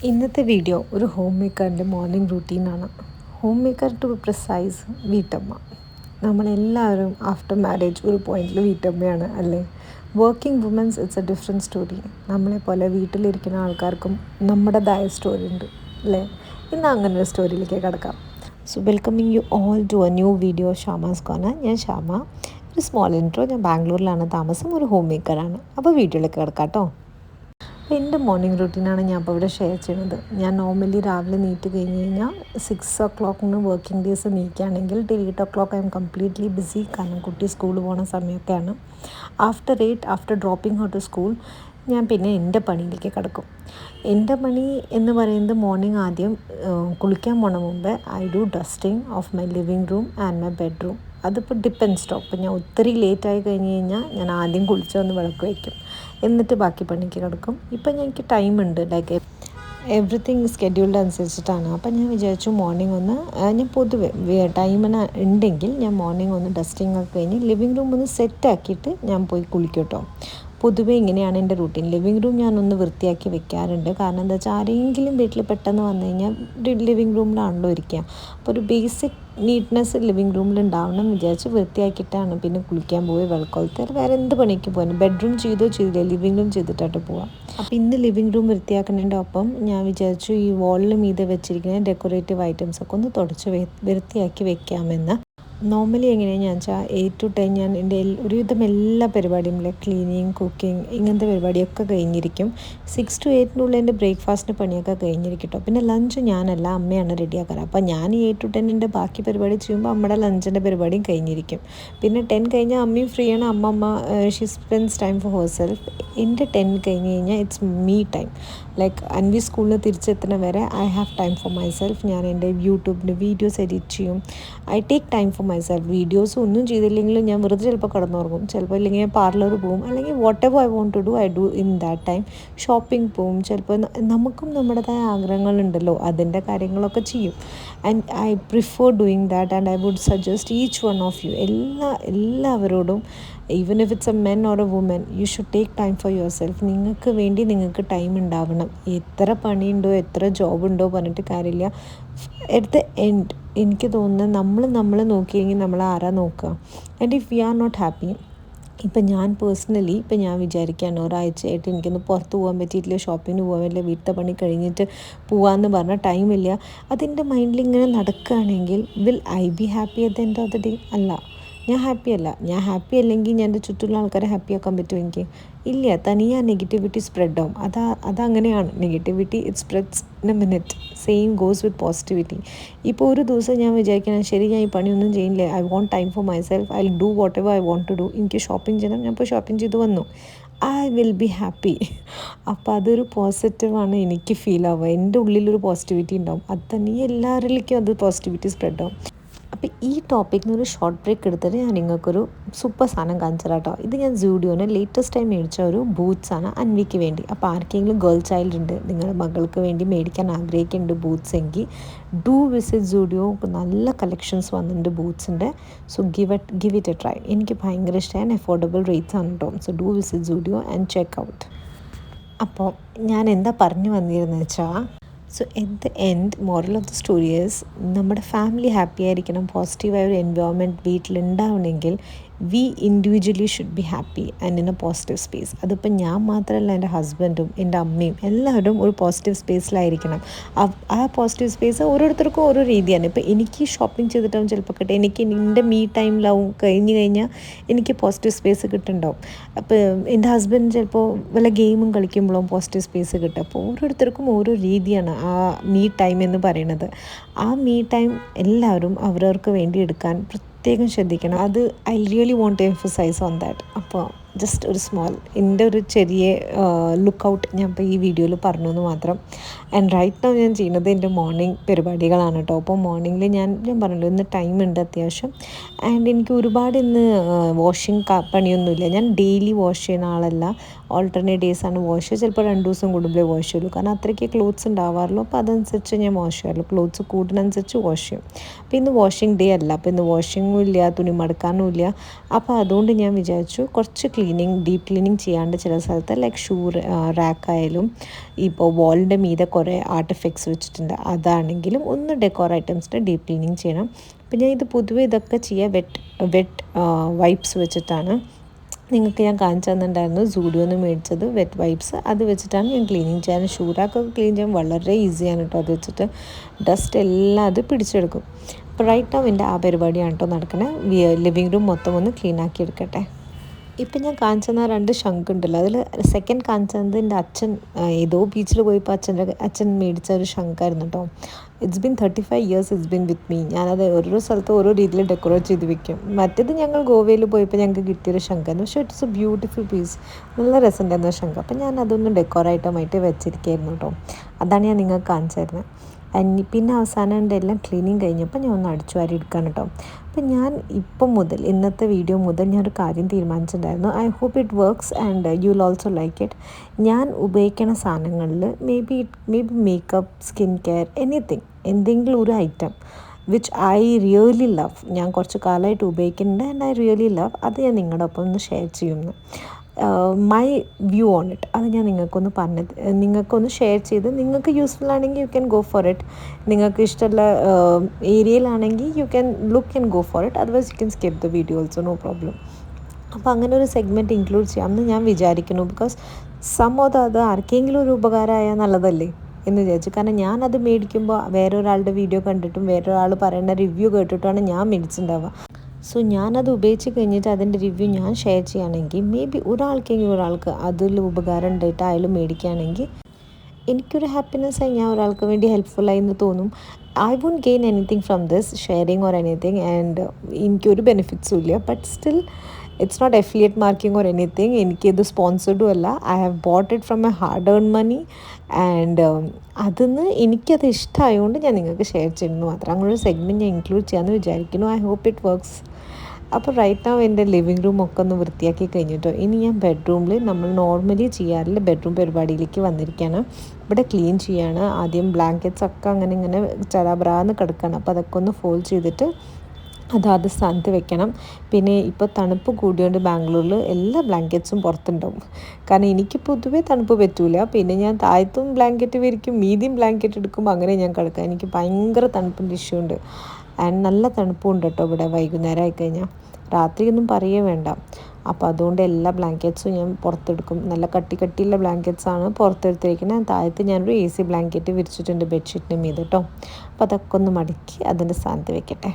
ഇന്നത്തെ വീഡിയോ ഒരു ഹോം മേക്കറിൻ്റെ മോർണിംഗ് റൂട്ടീനാണ്. ഹോം മേക്കർ ടു പ്രിസൈസ് വീട്ടമ്മ. നമ്മളെല്ലാവരും ആഫ്റ്റർ മാരേജ് ഒരു പോയിന്റിൽ വീട്ടമ്മയാണ് അല്ലേ? Working womens it's a different story. നമ്മളെപ്പോലെ വീട്ടിലിരിക്കുന്ന ആൾക്കാർക്കും നമ്മുടേതായ സ്റ്റോറി ഉണ്ട് അല്ലേ? ഇന്ന് അങ്ങനെ ഒരു സ്റ്റോറിയിലേക്ക് കിടക്കാം. So welcoming you all to a new video Shama's corner. ഞാൻ ഷാമ. ഒരു സ്മോൾ ഇൻട്രോ. ഞാൻ ബാംഗ്ലൂരിലാണ് താമസം, ഒരു ഹോം മേക്കറാണ്. അപ്പോൾ വീഡിയോയിലേക്ക് കിടക്കാം കേട്ടോ. അപ്പോൾ എൻ്റെ മോർണിംഗ് റൂട്ടീനാണ് ഞാൻ ഇപ്പോൾ ഇവിടെ ഷെയർ ചെയ്യുന്നത്. ഞാൻ നോർമലി രാവിലെ നീറ്റ് കഴിഞ്ഞ് കഴിഞ്ഞാൽ 6 o'clock വർക്കിംഗ് ഡേയ്സ് നീക്കുകയാണെങ്കിൽ till 8 o'clock I'm completely busy. കാരണം കുട്ടി സ്കൂളിൽ പോകുന്ന സമയമൊക്കെയാണ്. After dropping her to school ഞാൻ പിന്നെ എൻ്റെ പണിയിലേക്ക് കിടക്കും. എൻ്റെ പണി എന്ന് പറയുന്നത് മോർണിംഗ് ആദ്യം കുളിക്കാൻ പോണ മുമ്പ് I do dusting of my living room and my bedroom. അതിപ്പോൾ ഡിപ്പെൻസ് ടോ. അപ്പോൾ ഞാൻ ഒത്തിരി ലേറ്റായി കഴിഞ്ഞ് കഴിഞ്ഞാൽ ഞാൻ ആദ്യം കുളിച്ച് വന്ന് വിളക്ക് വയ്ക്കും, എന്നിട്ട് ബാക്കി പണിക്ക് കിടക്കും. ഇപ്പം എനിക്ക് ടൈമുണ്ട്, ലൈക്ക് എവറിത്തിങ് സ്കെഡ്യൂൾഡ് അനുസരിച്ചിട്ടാണ്. അപ്പം ഞാൻ വിചാരിച്ചു മോർണിംഗ് ഒന്ന് ഞാൻ പൊതുവെ ടൈമിന് ഉണ്ടെങ്കിൽ ഞാൻ മോർണിംഗ് ഒന്ന് ഡസ്റ്റിംഗ് ഒക്കെ കഴിഞ്ഞ് ലിവിങ് റൂം ഒന്ന് സെറ്റാക്കിയിട്ട് ഞാൻ പോയി കുളിക്കും കേട്ടോ. പൊതുവേ ഇങ്ങനെയാണ് എൻ്റെ റൂട്ടീൻ. ലിവിങ് റൂം ഞാനൊന്ന് വൃത്തിയാക്കി വെക്കാറുണ്ട്. കാരണം എന്താ വെച്ചാൽ ആരെങ്കിലും വീട്ടിൽ പെട്ടെന്ന് വന്നു കഴിഞ്ഞാൽ ലിവിങ് റൂമിലാണല്ലോ ഇരിക്കുക. അപ്പോൾ ഒരു ബേസിക് നീറ്റ്നെസ് ലിവിങ് റൂമിൽ ഉണ്ടാവണം വിചാരിച്ച് വൃത്തിയാക്കിയിട്ടാണ് പിന്നെ കുളിക്കാൻ പോയി വെള്ളക്കൊളുത്ത് വേറെ എന്ത് പണിക്ക് പോകാൻ. ബെഡ്റൂം ചെയ്തില്ല, ലിവിങ് റൂം ചെയ്തിട്ടായിട്ട് പോവാം. അപ്പോൾ ഇന്ന് ലിവിങ് റൂം വൃത്തിയാക്കുന്നതിൻ്റെ ഒപ്പം ഞാൻ വിചാരിച്ചു ഈ വാളിൽ മീതെ വെച്ചിരിക്കുന്ന ഡെക്കറേറ്റീവ് ഐറ്റംസ് ഒക്കെ ഒന്ന് തുടച്ച് വൃത്തിയാക്കി വെക്കാമെന്ന്. നോർമലി എങ്ങനെയാണെന്ന് വെച്ചാൽ 8 to 10 ഞാൻ എൻ്റെ ഒരുവിധം എല്ലാ പരിപാടിയും ലൈക്ക് ക്ലീനിങ്, കുക്കിംഗ്, ഇങ്ങനത്തെ പരിപാടിയൊക്കെ കഴിഞ്ഞിരിക്കും. 6 to 8 എൻ്റെ ബ്രേക്ക്ഫാസ്റ്റിൻ്റെ പണിയൊക്കെ കഴിഞ്ഞിരിക്കും കേട്ടോ. പിന്നെ ലഞ്ച് ഞാനല്ല, അമ്മയാണ് റെഡിയാക്കാറ്. അപ്പോൾ ഞാൻ ഈ 8 to 10 ബാക്കി പരിപാടി ചെയ്യുമ്പോൾ അമ്മയുടെ ലഞ്ചിൻ്റെ പരിപാടിയും കഴിഞ്ഞിരിക്കും. പിന്നെ 10 കഴിഞ്ഞാൽ അമ്മയും ഫ്രീ ആണ്. അമ്മ she spends time for her self. എൻ്റെ 10 കഴിഞ്ഞ് കഴിഞ്ഞാൽ it's me time. Like Anvi സ്കൂളിൽ നിന്ന് തിരിച്ചെത്തുന്ന വരെ I have time for my self. ഞാൻ എൻ്റെ യൂട്യൂബിൻ്റെ വീഡിയോസ് എഡിറ്റ് ചെയ്യും. I take time for my self. Videos ഒന്നും ചെയ്തില്ലെങ്കിലും ഞാൻ വെറുതെ ചിലപ്പോൾ കിടന്നുറങ്ങും, ചിലപ്പോൾ ഇല്ലെങ്കിൽ ഞാൻ പാർലറിൽ പോകും, അല്ലെങ്കിൽ whatever I want to do I do in that time. Shopping പോകും, ചിലപ്പോൾ നമുക്കും നമ്മുടേതായ ആഗ്രഹങ്ങളുണ്ടല്ലോ, അതിൻ്റെ കാര്യങ്ങളൊക്കെ ചെയ്യും. And I prefer doing that and I would suggest each one of you, എല്ലാവരോടും, even if it's a men or a woman, you should take time for yourself. നിങ്ങൾക്ക് വേണ്ടി നിങ്ങൾക്ക് ടൈം ഉണ്ടാവണം. എത്ര പണിയുണ്ടോ എത്ര ജോബുണ്ടോ പറഞ്ഞിട്ട് കാര്യമില്ല. അറ്റ് ദ എൻഡ് എനിക്ക് തോന്നുന്നത് നമ്മൾ നോക്കിയെങ്കിൽ നമ്മൾ ആരാ നോക്കുക? And if we are not happy, ഇപ്പം ഞാൻ പേഴ്സണലി ഞാൻ വിചാരിക്കുകയാണ് ഒരാഴ്ചയായിട്ട് എനിക്കൊന്ന് പുറത്ത് പോകാൻ പറ്റിയിട്ടില്ല, ഷോപ്പിങ്ങിന് പോകാൻ പറ്റില്ല, വീട്ടിലെ പണി കഴിഞ്ഞിട്ട് പോകാമെന്ന് പറഞ്ഞാൽ ടൈമില്ല. അതിൻ്റെ മൈൻഡിൽ ഇങ്ങനെ നടക്കുകയാണെങ്കിൽ will I be happy at the end of the day? അല്ല, ഞാൻ ഹാപ്പി അല്ലെങ്കിൽ ഞാൻ എൻ്റെ ചുറ്റുമുള്ള ആൾക്കാരെ ഹാപ്പി ആക്കാൻ പറ്റുമോ എനിക്ക്? ഇല്ല. തനിയെ ആ നെഗറ്റിവിറ്റി സ്പ്രെഡ് ആവും. അതങ്ങനെയാണ്. Negativity it spreads in A minute. Same goes with positivity. ഇപ്പോൾ ഒരു ദിവസം ഞാൻ വിചാരിക്കണം ശരി ഞാൻ ഈ പണിയൊന്നും ചെയ്യില്ല, I want time for myself, I will do whatever I want to do. എനിക്ക് ഷോപ്പിംഗ് ചെയ്യണം, ഞാൻ ഇപ്പോൾ ഷോപ്പിംഗ് ചെയ്ത് വന്നു, ഐ വിൽ ബി ഹാപ്പി. അപ്പോൾ അതൊരു പോസിറ്റീവാണ് എനിക്ക് ഫീൽ ആവുക. എൻ്റെ ഉള്ളിലൊരു പോസിറ്റിവിറ്റി ഉണ്ടാവും. അത് തന്നെ എല്ലാവരിലേക്കും അത് പോസിറ്റിവിറ്റി സ്പ്രെഡ് ആവും. അപ്പോൾ ഈ ടോപ്പിക്കിന് ഒരു ഷോർട്ട് ബ്രേക്ക് എടുത്തിട്ട് ഞാൻ നിങ്ങൾക്കൊരു സൂപ്പർ സാധനം കാണിച്ചു തരാം കേട്ടോ. ഇത് ഞാൻ സൂഡിയോന് ലേറ്റസ്റ്റ് ടൈം മേടിച്ച ഒരു ബൂട്ട്സാണ് അൻവിക്ക് വേണ്ടി. അപ്പോൾ ആർക്കെങ്കിലും ഗേൾ ചൈൽഡ് ഉണ്ട്, നിങ്ങളുടെ മകൾക്ക് വേണ്ടി മേടിക്കാൻ ആഗ്രഹിക്കുന്നുണ്ട് ബൂട്ട്സ് എങ്കിൽ ഡു വിസിറ്റ് സൂഡിയോ. നല്ല കളക്ഷൻസ് വന്നിട്ടുണ്ട് ബൂട്ട്സിൻ്റെ. So give it a try. എനിക്ക് ഭയങ്കര ഇഷ്ടമാണ്. അഫോർഡബിൾ റേറ്റ്സ് ആണ് കേട്ടോ. So do visit Zudio and check out. അപ്പോൾ ഞാൻ എന്താ പറഞ്ഞു വന്നിരുന്നത് വെച്ചാൽ, so at the end moral of the story is നമ്മുടെ ഫാമിലി ഹാപ്പി ആയിരിക്കണം, പോസിറ്റീവായ ഒരു എൻവയോൺമെൻറ്റ് വീട്ടിലുണ്ടാവണമെങ്കിൽ we individually should be happy and in a positive space. അതിപ്പോൾ ഞാൻ മാത്രമല്ല, എൻ്റെ ഹസ്ബൻഡും എൻ്റെ അമ്മയും എല്ലാവരും ഒരു പോസിറ്റീവ് സ്പേസിലായിരിക്കണം. ആ പോസിറ്റീവ് സ്പേസ് ഓരോരുത്തർക്കും ഓരോ രീതിയാണ്. ഇപ്പോൾ എനിക്ക് ഷോപ്പിംഗ് ചെയ്തിട്ടാവും ചിലപ്പോൾ കിട്ടുക, എനിക്ക് എൻ്റെ മീ ടൈമിലാവും കഴിഞ്ഞ് കഴിഞ്ഞാൽ എനിക്ക് പോസിറ്റീവ് സ്പേസ് കിട്ടുന്നുണ്ടാവും. അപ്പോൾ എൻ്റെ ഹസ്ബൻഡ് ചിലപ്പോൾ വല്ല ഗെയിമും കളിക്കുമ്പോഴും പോസിറ്റീവ് സ്പേസ് കിട്ടുക. അപ്പോൾ ഓരോരുത്തർക്കും ഓരോ രീതിയാണ് ആ മീ ടൈം എന്ന് പറയുന്നത്. ആ മീ ടൈം എല്ലാവരും അവരവർക്ക് വേണ്ടി എടുക്കാൻ പ്രത്യേകം ശ്രദ്ധിക്കണം. അത് I really want to emphasise on that. അപ്പോൾ ജസ്റ്റ് ഒരു സ്മോൾ എൻ്റെ ഒരു ചെറിയ ലുക്ക് ഔട്ട് ഞാൻ ഇപ്പോൾ ഈ വീഡിയോയിൽ പറഞ്ഞു എന്ന് മാത്രം. ആൻഡ് റൈറ്റ് നൗ ഞാൻ ചെയ്യുന്നത് എൻ്റെ മോർണിംഗ് പരിപാടികളാണ് കേട്ടോ. അപ്പോൾ മോർണിംഗിൽ ഞാൻ പറഞ്ഞല്ലോ ഇന്ന് ടൈമുണ്ട് അത്യാവശ്യം. ആൻഡ് എനിക്ക് ഒരുപാട് ഇന്ന് വാഷിംഗ് പണിയൊന്നുമില്ല. ഞാൻ ഡെയിലി വാഷ് ചെയ്യുന്ന ആളല്ല. ഓൾട്ടർനേറ്റ് ഡേയ്സാണ് വാഷ് ചെയ്യുക. ചിലപ്പോൾ 2 ദിവസം കൂടുമ്പോഴേ വാഷ് ചെയ്യുള്ളൂ, കാരണം അത്രയ്ക്ക് ക്ലോത്ത്സ് ഉണ്ടാവാറുള്ളൂ. അപ്പോൾ അതനുസരിച്ച് ഞാൻ വാഷ് ചെയ്യാറുള്ളൂ. ക്ലോത്ത്സ് കൂടുന്നതനുസരിച്ച് വാഷ് ചെയ്യും. അപ്പോൾ ഇന്ന് വാഷിംഗ് ഡേ അല്ല, അപ്പോൾ ഇന്ന് വാഷിങ്ങും ഇല്ല, തുണി മടക്കാനും ഇല്ല. അപ്പോൾ അതുകൊണ്ട് ഞാൻ വിചാരിച്ചു കുറച്ച് ഡീപ്പ് ക്ലീനിങ് ചെയ്യാണ്ട് ചില സ്ഥലത്ത് ലൈക്ക് ഷൂ റാക്കായാലും ഇപ്പോൾ വാളിൻ്റെ മീതെ കുറേ ആർട്ടിഫാക്ട്സ് വെച്ചിട്ടുണ്ട്, അതാണെങ്കിലും ഒന്ന് ഡെക്കോർ ഐറ്റംസിൻ്റെ ഡീപ്പ് ക്ലീനിങ് ചെയ്യണം. അപ്പോൾ ഞാൻ ഇത് പൊതുവെ ഇതൊക്കെ ചെയ്യുക വെറ്റ് വൈപ്സ് വെച്ചിട്ടാണ്. നിങ്ങൾക്ക് ഞാൻ കാണിച്ചു തന്നിട്ടുണ്ടായിരുന്നു സൂഡിയോന്ന് മേടിച്ചത് വെറ്റ് വൈപ്സ്, അത് വെച്ചിട്ടാണ് ഞാൻ ക്ലീനിങ് ചെയ്യാൻ. ഷൂറാക്കൊക്കെ ക്ലീൻ ചെയ്യാൻ വളരെ ഈസിയാണ് കേട്ടോ. അത് വെച്ചിട്ട് ഡസ്റ്റ് എല്ലാം അത് പിടിച്ചെടുക്കും. അപ്പോൾ റൈറ്റ് നൗ എൻ്റെ ആ പരിപാടിയാണ് കേട്ടോ നടക്കണേ. ലിവിങ് റൂം മൊത്തം ഒന്ന് ക്ലീൻ ആക്കി എടുക്കട്ടെ. ഇപ്പം ഞാൻ കാണിച്ചെന്ന 2 ശംഖ് ഉണ്ടല്ലോ, അതിൽ സെക്കൻഡ് കാണിച്ചത് എൻ്റെ അച്ഛൻ ഏതോ ബീച്ചിൽ പോയപ്പോൾ അച്ഛൻ മേടിച്ച ഒരു ശംഖായിരുന്നു കേട്ടോ. It's been 35 years it's been with me. ഞാനത് ഓരോ സ്ഥലത്ത് ഓരോ രീതിയിൽ ഡെക്കറേറ്റ് ചെയ്ത് വെക്കും. മറ്റേത് ഞങ്ങൾ ഗോവയിൽ പോയപ്പോൾ ഞങ്ങൾക്ക് കിട്ടിയൊരു ശംഖായിരുന്നു, പക്ഷേ ഇറ്റ്സ് എ ബ്യൂട്ടിഫുൾ പീസ്, നല്ല രസമുണ്ടായിരുന്നു ശംഖ്. അപ്പം ഞാൻ അതൊന്ന് ഡെക്കോർ ഐറ്റമായിട്ട് വെച്ചിരിക്കുകയായിരുന്നു കേട്ടോ. അതാണ് ഞാൻ നിങ്ങൾക്ക് കാണിച്ചു തരുന്നത്. പിന്നെ അവസാനം എൻ്റെ എല്ലാം ക്ലീനിങ് കഴിഞ്ഞപ്പോൾ ഞാൻ ഒന്ന് അടിച്ചു വാരി എടുക്കാൻ കേട്ടോ. അപ്പം ഞാൻ ഇപ്പം മുതൽ ഇന്നത്തെ വീഡിയോ മുതൽ ഞാനൊരു കാര്യം തീരുമാനിച്ചിട്ടുണ്ടായിരുന്നു. I hope it works and you will also like it. ഞാൻ ഉപയോഗിക്കുന്ന സാധനങ്ങളിൽ maybe makeup, skin care, എന്തെങ്കിലും ഒരു item which I really love, ഞാൻ കുറച്ച് കാലമായിട്ട് ഉപയോഗിക്കുന്നുണ്ട് ആൻഡ് ഐ റിയലി ലവ്, അത് ഞാൻ നിങ്ങളുടെ ഒപ്പം ഒന്ന് ഷെയർ ചെയ്യുന്നു. മൈ വ്യൂ ഓൺ ഇറ്റ്, അത് ഞാൻ നിങ്ങൾക്കൊന്ന് ഷെയർ ചെയ്ത് നിങ്ങൾക്ക് യൂസ്ഫുൾ ആണെങ്കിൽ you can go for it. നിങ്ങൾക്ക് ഇഷ്ടമുള്ള ഏരിയയിലാണെങ്കിൽ you can look and go for it, otherwise you can skip the video also, no problem. അപ്പോൾ അങ്ങനെ ഒരു സെഗ്മെൻറ്റ് ഇൻക്ലൂഡ് ചെയ്യാമെന്ന് ഞാൻ വിചാരിക്കുന്നു. ബിക്കോസ് അത് ആർക്കെങ്കിലും ഒരു ഉപകാരമായാൽ നല്ലതല്ലേ എന്ന് വിചാരിച്ചു. കാരണം ഞാനത് മേടിക്കുമ്പോൾ വേറൊരാളുടെ വീഡിയോ കണ്ടിട്ടും വേറൊരാൾ പറയുന്ന റിവ്യൂ കേട്ടിട്ടുമാണ് ഞാൻ മേടിച്ചിട്ടുണ്ടാവുക. സോ ഞാനത് ഉപയോഗിച്ച് കഴിഞ്ഞിട്ട് അതിൻ്റെ റിവ്യൂ ഞാൻ ഷെയർ ചെയ്യുകയാണെങ്കിൽ മേ ബി ഒരാൾക്ക് അതിൽ ഉപകാരം ഉണ്ടായിട്ടായാലും മേടിക്കുകയാണെങ്കിൽ എനിക്കൊരു ഹാപ്പിനെസ്സായി, ഞാൻ ഒരാൾക്ക് വേണ്ടി ഹെൽപ്ഫുള്ളായി എന്ന് തോന്നും. I want gain anything from this sharing or anything, and എനിക്കൊരു ബെനിഫിറ്റ്സും ഇല്ല. But still it's not affiliate marking or anything. എനിക്കിത് സ്പോൺസർഡും അല്ല. I have bought it from my hard earn money ആൻഡ് എനിക്കത് ഇഷ്ടമായതുകൊണ്ട് ഞാൻ നിങ്ങൾക്ക് ഷെയർ ചെയ്യുന്നു മാത്രം. അങ്ങനൊരു സെഗ്മെൻറ്റ് ഞാൻ ഇൻക്ലൂഡ് ചെയ്യാമെന്ന് വിചാരിക്കുന്നു. I hope it works. അപ്പോൾ റൈറ്റ് നൗ എൻ്റെ ലിവിങ് റൂമൊക്കെ ഒന്ന് വൃത്തിയാക്കി കഴിഞ്ഞിട്ടോ. ഇനി ഞാൻ ബെഡ്റൂമിൽ നമ്മൾ നോർമലി ചെയ്യാറില്ല ബെഡ്റൂം പരിപാടിയിലേക്ക് വന്നിരിക്കുകയാണ്. ഇവിടെ ക്ലീൻ ചെയ്യാണ്. ആദ്യം ബ്ലാങ്കറ്റ്സ് ഒക്കെ ഇങ്ങനെ ചടാബ്രാന്ന് കിടക്കുകയാണ്. അപ്പോൾ അതൊക്കെ ഒന്ന് ഫോൾഡ് ചെയ്തിട്ട് അതാത് സ്ഥാനത്ത് വെക്കണം. പിന്നെ ഇപ്പോൾ തണുപ്പ് കൂടിയോണ്ട് ബാംഗ്ലൂരിൽ എല്ലാ ബ്ലാങ്കറ്റ്സും പുറത്തുണ്ടാവും. കാരണം എനിക്ക് പൊതുവേ തണുപ്പ് പറ്റൂല. പിന്നെ ഞാൻ താഴത്തും ബ്ലാങ്കറ്റ് വിരിക്കും, മീതിയും ബ്ലാങ്കറ്റ് എടുക്കും, അങ്ങനെ ഞാൻ കിടക്കാം. എനിക്ക് ഭയങ്കര തണുപ്പിൻ്റെ ഇഷ്യൂ ഉണ്ട്. ആൻഡ് നല്ല തണുപ്പും ഉണ്ട് കേട്ടോ ഇവിടെ. വൈകുന്നേരം ആയിക്കഴിഞ്ഞാൽ രാത്രിയൊന്നും പറയേ വേണ്ട. അപ്പോൾ അതുകൊണ്ട് എല്ലാ ബ്ലാങ്കറ്റ്സും ഞാൻ പുറത്തെടുക്കും. നല്ല കട്ടിയുള്ള ബ്ലാങ്കറ്റ്സാണ് പുറത്തെടുത്തിരിക്കുന്നത്. താഴത്ത് ഞാനൊരു AC ബ്ലാങ്കറ്റ് വിരിച്ചിട്ടുണ്ട് ബെഡ്ഷീറ്റിന് മീത് കേട്ടോ. അപ്പോൾ അതൊക്കെ ഒന്ന് മടക്കി അതിൻ്റെ സ്ഥാനത്ത് വെക്കട്ടെ.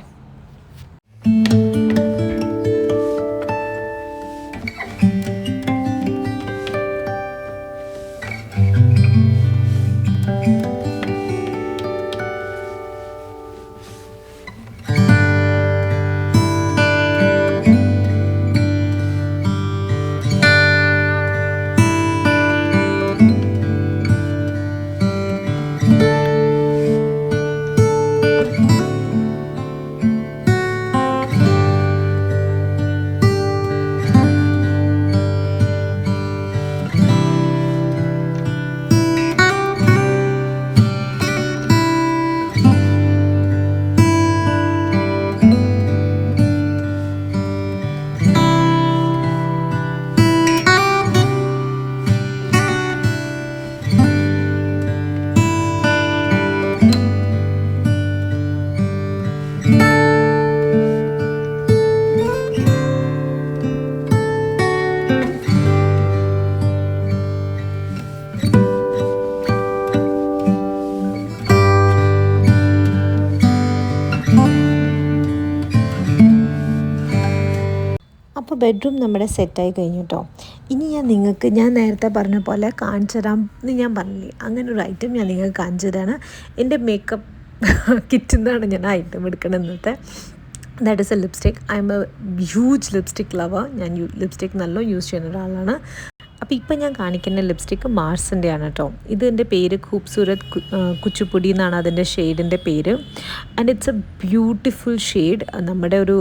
അപ്പോൾ ബെഡ്റൂം നമ്മുടെ സെറ്റായി കഴിഞ്ഞു കേട്ടോ. ഇനി ഞാൻ നേരത്തെ പറഞ്ഞ പോലെ കാണിച്ചു തരാം എന്ന് ഞാൻ പറഞ്ഞില്ലേ, അങ്ങനെ ഒരു ഐറ്റം ഞാൻ നിങ്ങൾക്ക് കാണിച്ചു തരാണ്. എൻ്റെ മേക്കപ്പ് കിറ്റിൽ നിന്നാണ് ഞാൻ ഐറ്റം എടുക്കണം ഇന്നത്തെ. That is A lipstick. I M A huge lipstick lover. ഞാൻ ലിപ്സ്റ്റിക് നല്ല യൂസ് ചെയ്യുന്ന ഒരാളാണ്. അപ്പോൾ ഇപ്പോൾ ഞാൻ കാണിക്കുന്ന ലിപ്സ്റ്റിക്ക് മാർസിൻ്റെ ആണ് കേട്ടോ. ഇതിൻ്റെ പേര് ഖൂബ്സൂരത് കുച്ചുപ്പുടി എന്നാണ് അതിൻ്റെ ഷെയ്ഡിൻ്റെ പേര്. And it's A beautiful shade. നമ്മുടെ ഒരു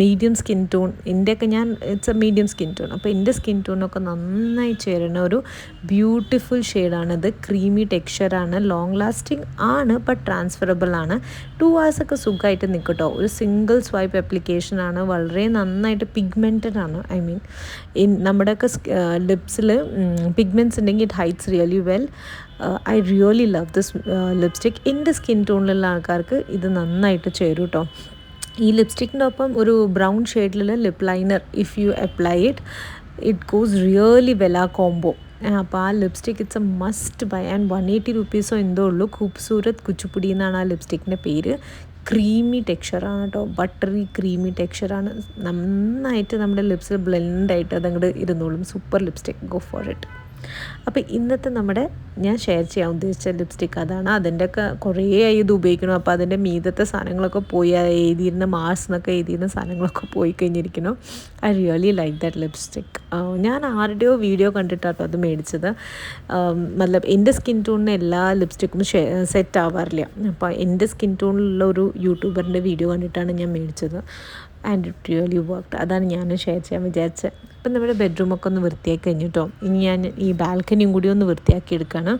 മീഡിയം സ്കിൻ ടോൺ, എൻ്റെയൊക്കെ it's A medium skin tone, അപ്പോൾ എൻ്റെ സ്കിൻ ടോണൊക്കെ നന്നായി ചേരുന്ന ഒരു ബ്യൂട്ടിഫുൾ ഷെയ്ഡാണിത്. ക്രീമി ടെക്സ്ചറാണ്, ലോങ് ലാസ്റ്റിംഗ് ആണ്, ബട്ട് ട്രാൻസ്ഫറബിൾ ആണ്. 2 hours ഒക്കെ സുഖമായിട്ട് നിൽക്കും കേട്ടോ. ഒരു സിംഗിൾ സ്വൈപ്പ് ആപ്ലിക്കേഷനാണ്, വളരെ നന്നായിട്ട് പിഗ്മെൻറ്റഡ് ആണ്. ഐ മീൻ നമ്മുടെയൊക്കെ ലിപ്സിൽ പിഗ്മെൻറ്റ്സ് ഉണ്ടെങ്കിൽ it hits really well. I really love this lipstick. എൻ്റെ സ്കിൻ ടോണിലുള്ള ആൾക്കാർക്ക് ഇത് നന്നായിട്ട് ചേരും കേട്ടോ. ഈ ലിപ്സ്റ്റിക്കിൻ്റെ ഒപ്പം ഒരു ബ്രൗൺ ഷെയ്ഡിലുള്ള lip liner if you apply it goes really well ആ കോംബോ. അപ്പോൾ ആ lipstick it's a must buy. And 180 rupees എന്തോ ഉള്ളൂ. ഖൂബ്സൂരത് കുച്ചുപ്പുടി എന്നാണ് ആ ലിപ്സ്റ്റിക്കിൻ്റെ പേര്. ക്രീമി ടെക്സ്ചറാണ് കേട്ടോ, ബട്ടറി ക്രീമി ടെക്സ്ചറാണ്. നന്നായിട്ട് നമ്മുടെ ലിപ്സിൽ ബ്ലെൻഡായിട്ട് അതങ്ങോട്ട് ഇരുന്നോളും. Super lipstick, go for it. അപ്പോൾ ഇന്നത്തെ ഞാൻ ഷെയർ ചെയ്യാൻ ഉദ്ദേശിച്ച ലിപ്സ്റ്റിക് അതാണ്. അതിൻ്റെയൊക്കെ കുറേ ആയി ഇത് ഉപയോഗിക്കണം. അപ്പോൾ അതിൻ്റെ മീതത്തെ സാധനങ്ങളൊക്കെ പോയി, എഴുതിയിരുന്ന മാർസ് എന്നൊക്കെ എഴുതിയിരുന്ന സാധനങ്ങളൊക്കെ പോയി കഴിഞ്ഞിരിക്കണം. I really like that lipstick. ഞാൻ ആരുടെയോ വീഡിയോ കണ്ടിട്ടാട്ടോ അത് മേടിച്ചത്. മതലബ് എൻ്റെ സ്കിൻ ടോണിന് എല്ലാ ലിപ്സ്റ്റിക്കും സെറ്റ് ആവാറില്ല. അപ്പോൾ എൻ്റെ സ്കിൻ ടോണിലുള്ള ഒരു യൂട്യൂബറിൻ്റെ വീഡിയോ കണ്ടിട്ടാണ് ഞാൻ മേടിച്ചത്. And it really worked. അതാണ് ഞാൻ ഷെയർ ചെയ്യാൻ വിചാരിച്ചത്. അപ്പം നമ്മുടെ ബെഡ്റൂമൊക്കെ ഒന്ന് വൃത്തിയാക്കി കഴിഞ്ഞിട്ടോ. ഇനി ഞാൻ ഈ ബാൽക്കണിയും കൂടി ഒന്ന് വൃത്തിയാക്കി എടുക്കുകയാണ്.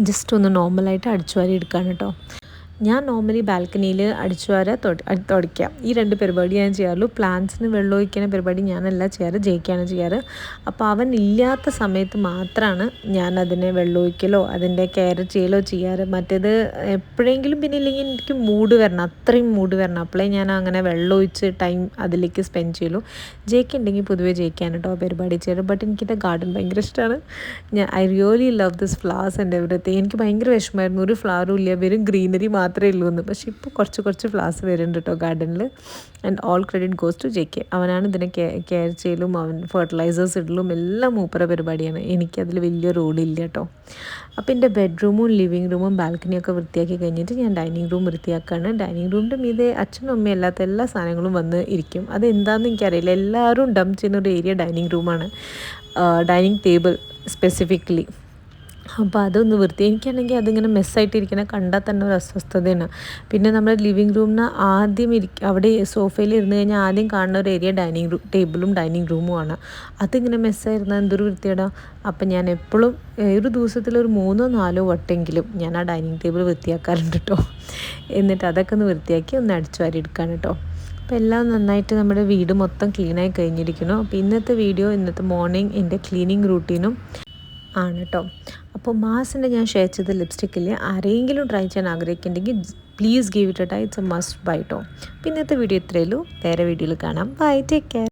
ജസ്റ്റ് ഒന്ന് നോർമലായിട്ട് അടിച്ചു വാരി എടുക്കുകയാണ് കേട്ടോ. ഞാൻ നോർമലി ബാൽക്കണിയിൽ അടിച്ചു വാര തുടയ്ക്കാം, ഈ 2 പരിപാടി ഞാൻ ചെയ്യാറുള്ളൂ. പ്ലാന്റ്സിന് വെള്ളം ഒഴിക്കുന്ന പരിപാടി ഞാനല്ല ചെയ്യാറ്, ജയിക്കാണ് ചെയ്യാറ്. അപ്പോൾ അവൻ ഇല്ലാത്ത സമയത്ത് മാത്രമാണ് ഞാൻ അതിനെ വെള്ളം ഒഴിക്കലോ അതിൻ്റെ കെയർ ചെയ്യലോ ചെയ്യാറ്. മറ്റേത് എപ്പോഴെങ്കിലും പിന്നെ ഇല്ലെങ്കിൽ എനിക്ക് മൂഡ് വരണം, അത്രയും മൂഡ് വരണം, അപ്പോഴേ ഞാൻ അങ്ങനെ വെള്ളം ഒഴിച്ച് ടൈം അതിലേക്ക് സ്പെൻഡ് ചെയ്യുള്ളൂ. ജയിക്കുണ്ടെങ്കിൽ പൊതുവേ ജയിക്കാൻ കേട്ടോ പരിപാടി ചെയ്യാറ്. ബട്ട് എനിക്കിൻ്റെ ഗാർഡൻ ഭയങ്കര ഇഷ്ടമാണ്. I really love this flowers and everything. എനിക്ക് ഭയങ്കര വിഷമമായിരുന്നു, ഒരു ഫ്ലവറും ഇല്ല, വെറും ഗ്രീനറി മാത്രമേ ഉള്ളൂ എന്ന്. പക്ഷേ ഇപ്പോൾ കുറച്ച് ഫ്ലവേഴ്സ് വരുന്നുണ്ട് കേട്ടോ ഗാർഡനിൽ. And all credit goes to JK. അവനാണ് ഇതിനെ കെയർ ചെയ്യലും അവൻ ഫെർട്ടിലൈസേഴ്സ് ഇടലും എല്ലാം മൂപ്പറ പരിപാടിയാണ്. എനിക്കതിൽ വലിയ റോളില്ല കേട്ടോ. അപ്പോൾ എൻ്റെ ബെഡ്റൂമും ലിവിങ് റൂമും ബാൽക്കണിയൊക്കെ വൃത്തിയാക്കി കഴിഞ്ഞിട്ട് ഞാൻ ഡൈനിങ് റൂം വൃത്തിയാക്കുകയാണ്. ഡൈനിങ് റൂമിൻ്റെ മീതെ അച്ഛനും അമ്മയും അല്ലാത്ത എല്ലാ സാധനങ്ങളും വന്ന് ഇരിക്കും. അതെന്താണെന്ന് എനിക്കറിയില്ല, എല്ലാവരും ഡംപ് ചെയ്യുന്ന ഒരു ഏരിയ ഡൈനിങ് റൂമാണ്, ഡൈനിങ് ടേബിൾ സ്പെസിഫിക്കലി. അപ്പോൾ അതൊന്ന് എനിക്കാണെങ്കിൽ അതിങ്ങനെ മെസ്സായിട്ടിരിക്കണ കണ്ടാൽ തന്നെ ഒരു അസ്വസ്ഥതയാണ്. പിന്നെ നമ്മുടെ ലിവിങ് റൂമിന് ആദ്യം അവിടെ സോഫയിൽ ഇരുന്ന് കഴിഞ്ഞാൽ ആദ്യം കാണുന്ന ഒരു ഏരിയ ടേബിളും ഡൈനിങ് റൂമുമാണ്. അതിങ്ങനെ മെസ്സായിരുന്നാൽ എന്തൊരു വൃത്തിയേടാ. അപ്പം ഞാൻ എപ്പോഴും ഒരു ദിവസത്തിലൊരു 3-4 വട്ടെങ്കിലും ഞാൻ ആ ഡൈനിങ് ടേബിൾ വൃത്തിയാക്കാറുണ്ട് കേട്ടോ. എന്നിട്ട് അതൊക്കെ ഒന്ന് വൃത്തിയാക്കി ഒന്ന് അടിച്ചു വാരി എടുക്കാണ് കേട്ടോ. അപ്പോൾ എല്ലാം നന്നായിട്ട് നമ്മുടെ വീട് മൊത്തം ക്ലീനായി കഴിഞ്ഞിരിക്കുന്നു. അപ്പോൾ ഇന്നത്തെ മോർണിംഗ് എൻ്റെ ക്ലീനിങ് റൂട്ടീനും ആണ് കേട്ടോ. അപ്പോൾ മാസിൻ്റെ ഞാൻ ഷെയർ ചെയ്ത ലിപ്സ്റ്റിക്കിൽ ആരെങ്കിലും ട്രൈ ചെയ്യാൻ ആഗ്രഹിക്കുന്നുണ്ടെങ്കിൽ please give it a try. It's a must buy കേട്ടോ. അപ്പോൾ ഇന്നത്തെ വീഡിയോ ഇത്രയേ ഉള്ളൂ. വേറെ വീഡിയോയിൽ കാണാം. Bye, take care.